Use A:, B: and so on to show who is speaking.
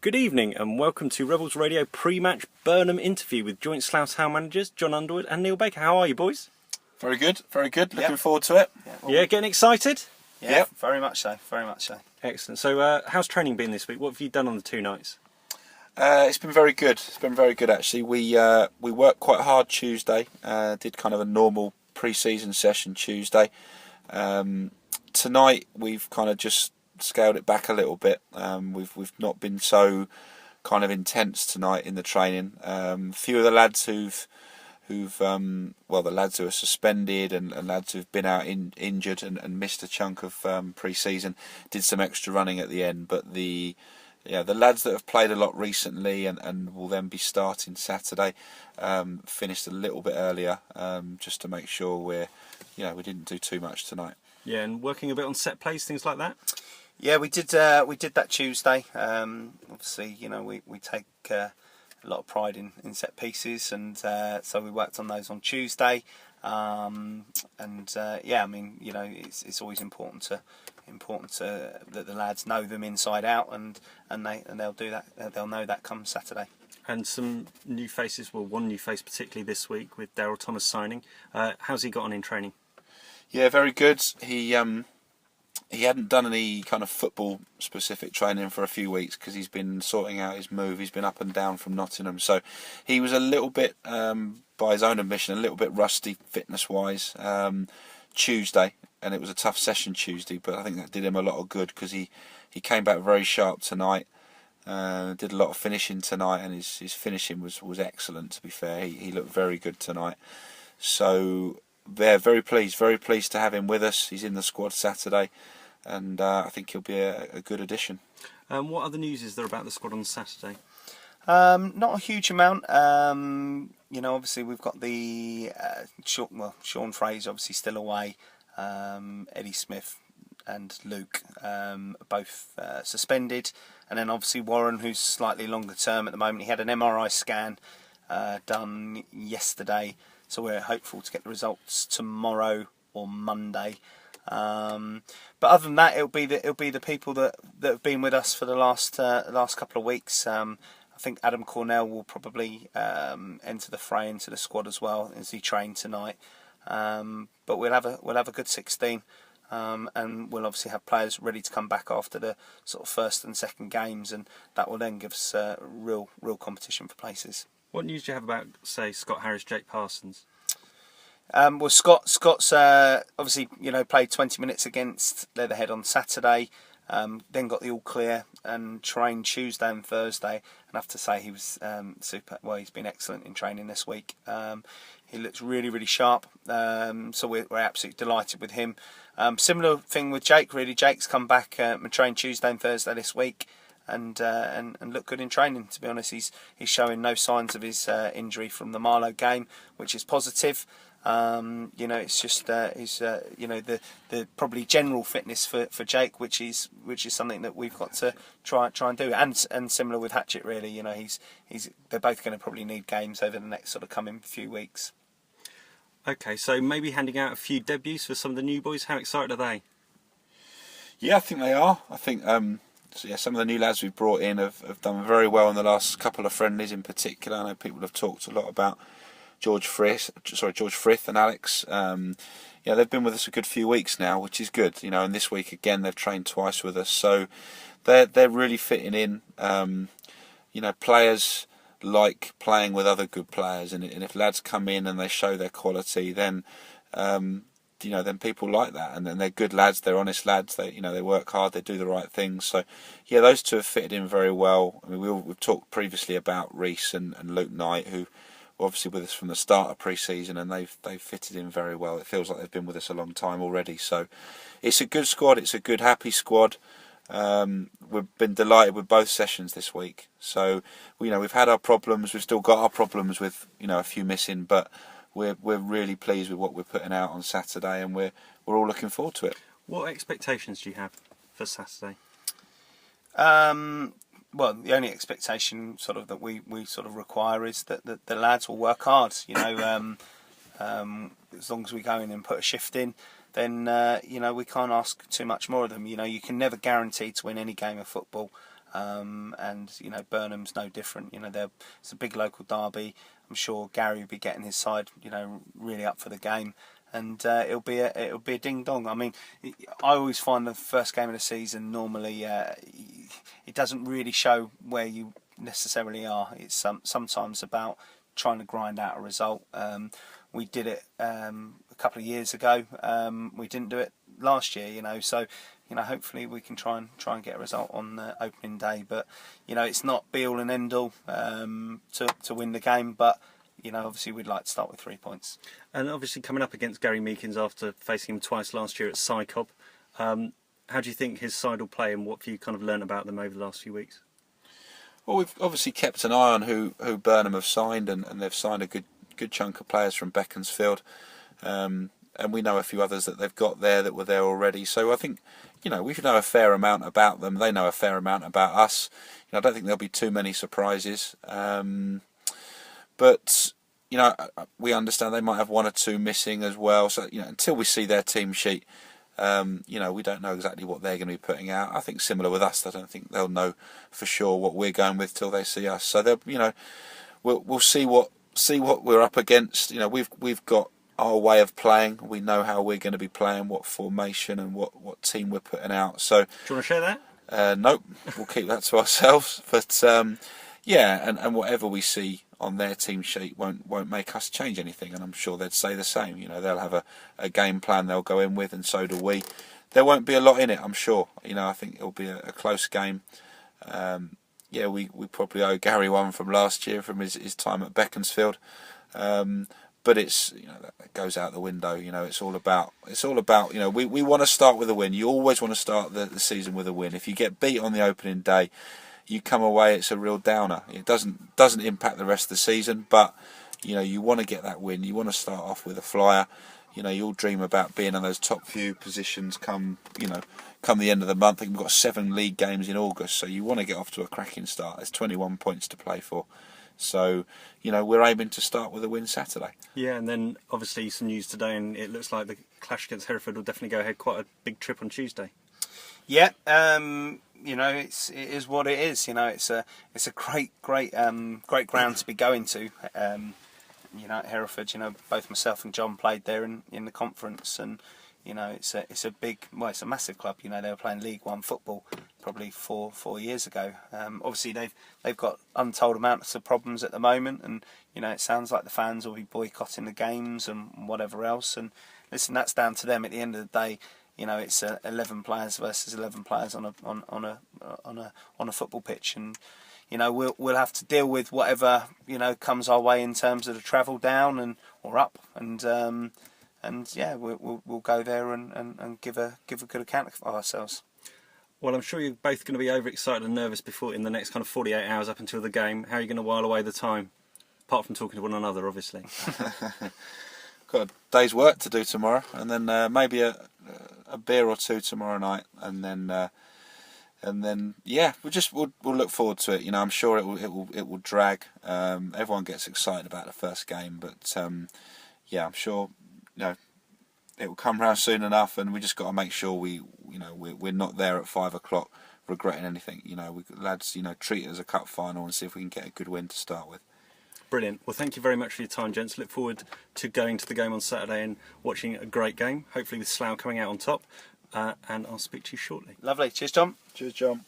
A: Good evening and welcome to Rebels Radio pre-match Burnham interview with joint Slough Town managers John Underwood and Neil Baker. How are you, boys?
B: Very good, very good. Looking forward to it.
A: Yeah, getting excited?
C: Yeah, very much so, very much so.
A: Excellent. So how's training been this week? What have you done on the 2 nights?
B: It's been very good. It's been very good actually. We worked quite hard Tuesday. Did kind of a normal pre-season session Tuesday. Tonight we've kind of just scaled it back a little bit. We've not been so kind of intense tonight in the training. Few of the lads the lads who are suspended and lads who've been out injured and missed a chunk of pre-season did some extra running at the end. But the lads that have played a lot recently and will then be starting Saturday finished a little bit earlier just to make sure we didn't do too much tonight. Yeah,
A: and working a bit on set plays, things like that.
C: Yeah, we did that Tuesday. Obviously, we take a lot of pride in set pieces, and so we worked on those on Tuesday. It's always important to that the lads know them inside out, and they'll do that. They'll know that come Saturday.
A: And some new faces. Well, one new face particularly this week with Daryl Thomas signing. How's he got on in training?
B: Yeah, very good. He hadn't done any kind of football specific training for a few weeks because he's been sorting out his move. He's been up and down from Nottingham, so he was a little bit, by his own admission, a little bit rusty fitness wise Tuesday, and it was a tough session Tuesday, but I think that did him a lot of good because he came back very sharp tonight. Did a lot of finishing tonight, and his finishing was excellent. To be fair, he looked very good tonight. So they're very pleased to have him with us. He's in the squad Saturday, and I think he'll be a good addition.
A: What other news is there about the squad on Saturday?
C: Not a huge amount. Obviously we've got the Sean Fraser obviously still away. Eddie Smith and Luke both suspended, and then obviously Warren, who's slightly longer term at the moment. He had an MRI scan done yesterday, so we're hopeful to get the results tomorrow or Monday. But other than that, it'll be the people that have been with us for the last couple of weeks. I think Adam Cornell will probably enter the fray into the squad as well as he trained tonight. But we'll have a good 16, and we'll obviously have players ready to come back after the sort of first and second games, and that will then give us real competition for places.
A: What news do you have about, say, Scott Harris, Jake Parsons?
C: Well, Scott's obviously played 20 minutes against Leatherhead on Saturday, then got the all clear and trained Tuesday and Thursday. And I have to say he was super. Well, he's been excellent in training this week. He looks really sharp. So we're absolutely delighted with him. Similar thing with Jake. Really, Jake's come back and trained Tuesday and Thursday this week. And look good in training. To be honest, he's showing no signs of his injury from the Marlow game, which is positive. It's just the probably general fitness for Jake, which is something that we've got to try and do. And similar with Hatchett, really. They're both going to probably need games over the next sort of coming few weeks.
A: Okay, so maybe handing out a few debuts for some of the new boys. How excited are they?
B: Yeah, I think they are. I think. Some of the new lads we've brought in have done very well in the last couple of friendlies in particular. I know people have talked a lot about George Frith and Alex. They've been with us a good few weeks now, which is good. And this week again they've trained twice with us, so they're really fitting in. Players like playing with other good players, and if lads come in and they show their quality, then then people like that, and then they're good lads, they're honest lads, they work hard, they do the right things. So yeah, those two have fitted in very well. I mean, we've talked previously about Reese and Luke Knight, who were obviously with us from the start of pre-season, and they've fitted in very well. It feels like they've been with us a long time already. So it's a good squad, it's a good happy squad. We've been delighted with both sessions this week. So we've had our problems, we've still got our problems with a few missing, but we're really pleased with what we're putting out on Saturday, and we're all looking forward to it.
A: What expectations do you have for Saturday?
C: Well, the only expectation sort of that we sort of require is that the lads will work hard. As long as we go in and put a shift in, then we can't ask too much more of them. You can never guarantee to win any game of football. and you know Burnham's no different. You know, it's a big local derby. I'm sure Gary will be getting his side, you know, really up for the game, and it'll be a ding dong. I mean, I always find the first game of the season normally it doesn't really show where you necessarily are. It's sometimes about trying to grind out a result. We did it a couple of years ago. We didn't do it last year, you know. So, you know, hopefully we can try and get a result on the opening day. But you know, it's not be all and end all to win the game. But you know, obviously we'd like to start with 3 points.
A: And obviously coming up against Gary Meakins after facing him twice last year at Sycob, how do you think his side will play, and what have you kind of learnt about them over the last few weeks?
B: Well, we've obviously kept an eye on who Burnham have signed, and they've signed a good chunk of players from Beaconsfield, and we know a few others that they've got there that were there already. So I think, you know, we know a fair amount about them. They know a fair amount about us. You know, I don't think there'll be too many surprises. But you know, we understand they might have one or two missing as well. So you know, until we see their team sheet, you know, we don't know exactly what they're going to be putting out. I think similar with us. I don't think they'll know for sure what we're going with till they see us. So they'll, you know, we'll see what we're up against. You know, we've got our way of playing. We know how we're going to be playing, what formation and what team we're putting out. So
A: do you want to share that?
B: Nope, we'll keep that to ourselves. But yeah, and whatever we see on their team sheet won't make us change anything, and I'm sure they'd say the same. You know, they'll have a game plan they'll go in with, and so do we. There won't be a lot in it, I'm sure. You know, I think it'll be a close game. Yeah, we probably owe Gary one from last year from his time at Beaconsfield. But it's, you know, that goes out the window. You know, it's all about you know, we want to start with a win. You always want to start the season with a win. If you get beat on the opening day, you come away, it's a real downer. It doesn't impact the rest of the season, but you know, you want to get that win. You want to start off with a flyer. You know, you'll dream about being in those top few positions come the end of the month. I think we've got 7 league games in August, so you want to get off to a cracking start. There's 21 points to play for. So, you know, we're aiming to start with a win Saturday.
A: Yeah, and then obviously some news today, and it looks like the clash against Hereford will definitely go ahead. Quite a big trip on Tuesday.
C: Yeah, you know, it is what it is. You know, it's a great ground to be going to. You know, at Hereford, you know, both myself and John played there in the conference, and you know, it's a big, well, it's a massive club. You know, they were playing League One football probably four years ago. Obviously, they've got untold amounts of problems at the moment, and you know, it sounds like the fans will be boycotting the games and whatever else. And listen, that's down to them. At the end of the day, you know, it's 11 players versus 11 players on a football pitch, and you know, we'll have to deal with whatever, you know, comes our way in terms of the travel down or up, and yeah, we'll go there and give a good account of ourselves.
A: Well, I'm sure you're both going to be overexcited and nervous before in the next kind of 48 hours up until the game. How are you going to while away the time? Apart from talking to one another, obviously.
B: Got a day's work to do tomorrow, and then maybe a beer or two tomorrow night, and then yeah, we'll look forward to it. You know, I'm sure it will drag. Everyone gets excited about the first game, but yeah, I'm sure, you know, it will come round soon enough, and we just got to make sure we're not there at 5 o'clock regretting anything. You know, lads, you know, treat it as a cup final and see if we can get a good win to start with.
A: Brilliant. Well, thank you very much for your time, gents. Look forward to going to the game on Saturday and watching a great game, hopefully with Slough coming out on top. And I'll speak to you shortly.
C: Lovely. Cheers, Tom.
B: Cheers, John.